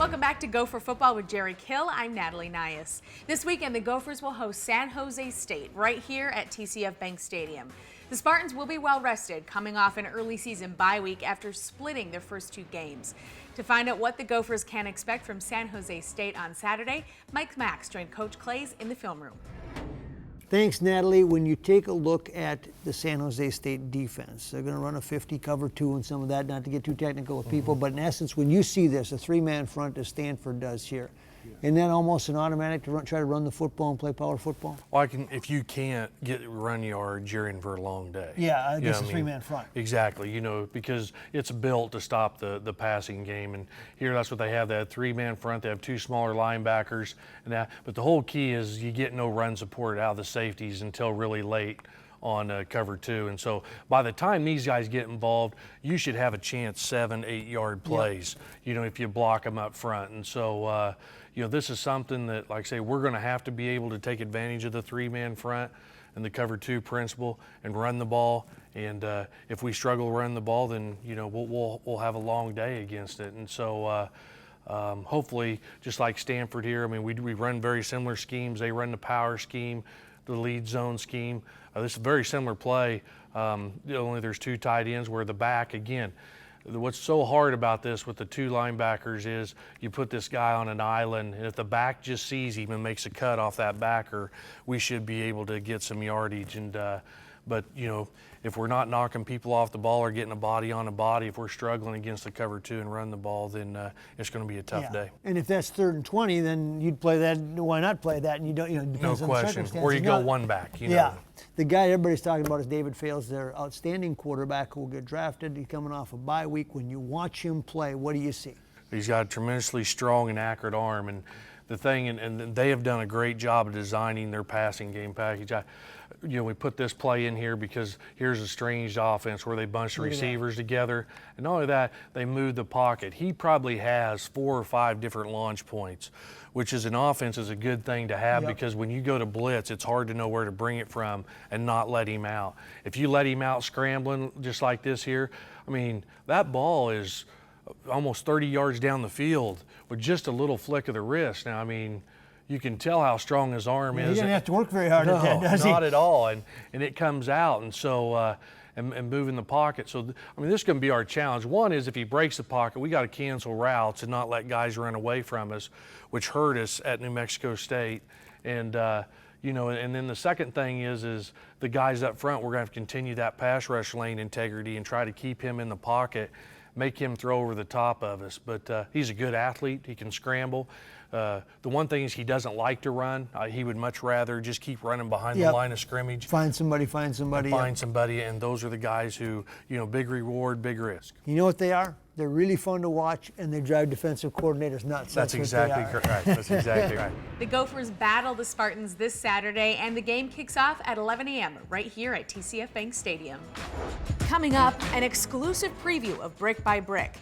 Welcome back to Gopher Football with Jerry Kill. I'm Natalie Nias. This weekend, the Gophers will host San Jose State right here at TCF Bank Stadium. The Spartans will be well rested, coming off an early season bye week after splitting their first two games. To find out what the Gophers can expect from San Jose State on Saturday, Mike Max joined Coach Claeys in the film room. Thanks, Natalie. When you take a look at the San Jose State defense, they're going to run a 50 cover 2 and some of that, not to get too technical with people, but in essence, when you see this, a three-man front as Stanford does here, and then almost an automatic to try to run the football and play power football? Well, if you can't get run yards, you're in for a long day. Yeah, I guess a three-man front. Exactly, because it's built to stop the passing game. And here, that's what they have, that three-man front. They have two smaller linebackers. But the whole key is you get no run support out of the safeties until really late on cover 2. And so by the time these guys get involved, you should have a chance 7-8 yard plays, if you block them up front. And so, this is something that, like I say, we're going to have to be able to take advantage of the three-man front and the cover 2 principle and run the ball. And if we struggle to run the ball, then, we'll have a long day against it. And so hopefully, just like Stanford here, we run very similar schemes. They run the power scheme, the lead zone scheme. This is a very similar play, only there's two tight ends where the back, again, what's so hard about this with the two linebackers is you put this guy on an island, and if the back just sees him and makes a cut off that backer, we should be able to get some yardage. And but if we're not knocking people off the ball or getting a body on a body, if we're struggling against the cover 2 and run the ball, then it's going to be a tough day. And if that's 3rd and 20, then you'd play that. Why not play that? And you don't, depends no on the question. circumstances. Or you go one back. Yeah. The guy everybody's talking about is David Fales, their outstanding quarterback who will get drafted. He's coming off a bye week. When you watch him play, what do you see? He's got a tremendously strong and accurate arm, and the thing, and they have done a great job of designing their passing game package. We put this play in here because here's a strange offense where they bunch the receivers together, and not only that, they move the pocket. He probably has 4 or 5 different launch points, which is an offense is a good thing to have because when you go to blitz, it's hard to know where to bring it from and not let him out. If you let him out scrambling just like this here, that ball is almost 30 yards down the field with just a little flick of the wrist. Now, you can tell how strong his arm is. He doesn't have to work very hard at that, does he? Not at all, and it comes out, and so and moving the pocket. So this is going to be our challenge. One is if he breaks the pocket, we got to cancel routes and not let guys run away from us, which hurt us at New Mexico State. And and then the second thing is the guys up front, we're going to have to continue that pass rush lane integrity and try to keep him in the pocket, make him throw over the top of us. But he's a good athlete. He can scramble. The one thing is he doesn't like to run. He would much rather just keep running behind the line of scrimmage. Find somebody. Find somebody, and those are the guys who, big reward, big risk. You know what they are? They're really fun to watch, and they drive defensive coordinators nuts. That's exactly correct. That's exactly right. The Gophers battle the Spartans this Saturday, and the game kicks off at 11 a.m. right here at TCF Bank Stadium. Coming up, an exclusive preview of Brick by Brick.